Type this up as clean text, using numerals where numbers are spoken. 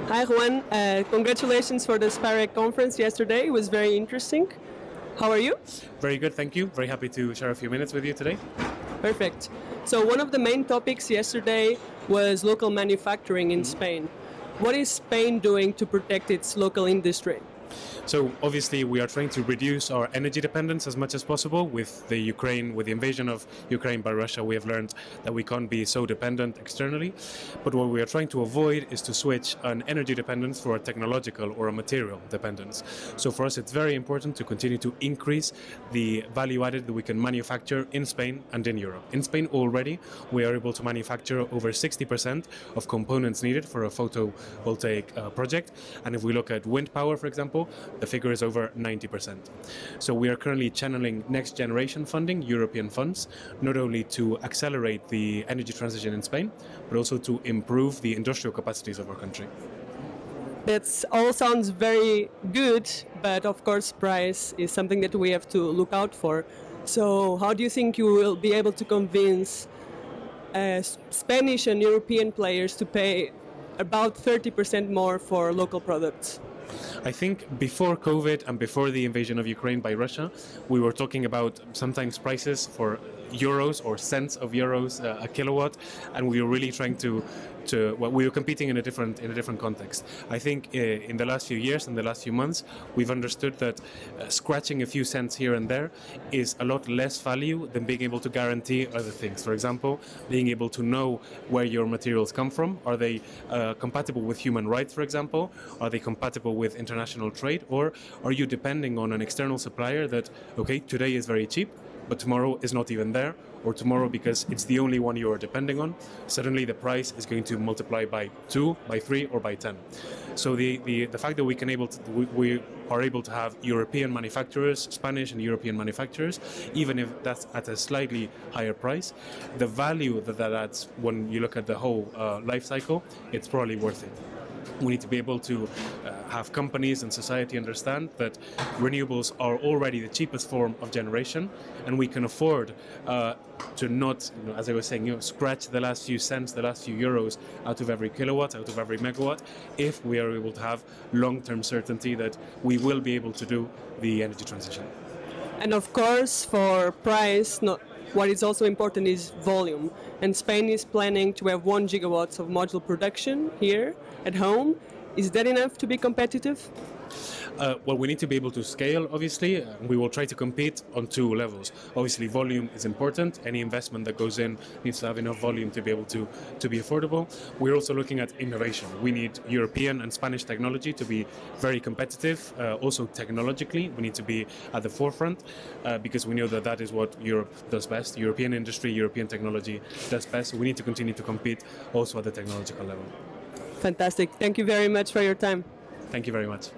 Hi Juan, congratulations for the SPIREC conference yesterday. It was very interesting. How are you? Very good, thank you. Very happy to share a few minutes with you today. Perfect. So one of the main topics yesterday was local manufacturing in Spain. What is Spain doing to protect its local industry? So obviously we are trying to reduce our energy dependence as much as possible. With the invasion of Ukraine by Russia, we have learned that we can't be so dependent externally. But what we are trying to avoid is to switch an energy dependence for a technological or a material dependence. So for us it's very important to continue to increase the value added that we can manufacture in Spain and in Europe. In Spain already we are able to manufacture over 60% of components needed for a photovoltaic project. And if we look at wind power, for example, the figure is over 90%. So we are currently channeling next generation funding, European funds, not only to accelerate the energy transition in Spain, but also to improve the industrial capacities of our country. That all sounds very good, but of course price is something that we have to look out for. So how do you think you will be able to convince Spanish and European players to pay about 30% more for local products? I think before COVID and before the invasion of Ukraine by Russia, we were talking about sometimes prices for euros or cents of euros a kilowatt, and we were really trying to we were competing in a different context. I think in the last few years, in the last few months, we've understood that scratching a few cents here and there is a lot less value than being able to guarantee other things. For example, being able to know where your materials come from. Are they compatible with human rights, for example? Are they compatible with international trade? Or are you depending on an external supplier that, okay, today is very cheap, but tomorrow is not even there, or tomorrow, because it's the only one you are depending on, suddenly the price is going to multiply by 2, by 3, or by 10. So the fact that we are able to have European manufacturers, Spanish and European manufacturers, even if that's at a slightly higher price, the value that adds when you look at the whole life cycle, it's probably worth it. We need to be able to have companies and society understand that renewables are already the cheapest form of generation, and we can afford to not, as I was saying, scratch the last few cents, the last few euros out of every kilowatt, out of every megawatt, if we are able to have long-term certainty that we will be able to do the energy transition. And of course, for price, what is also important is volume. And Spain is planning to have 1 gigawatt of module production here at home. Is that enough to be competitive? Well, we need to be able to scale, obviously. We will try to compete on 2 levels. Obviously, volume is important. Any investment that goes in needs to have enough volume to be able to be affordable. We're also looking at innovation. We need European and Spanish technology to be very competitive. Also, technologically, we need to be at the forefront because we know that that is what Europe does best. European industry, European technology does best. So we need to continue to compete also at the technological level. Fantastic. Thank you very much for your time. Thank you very much.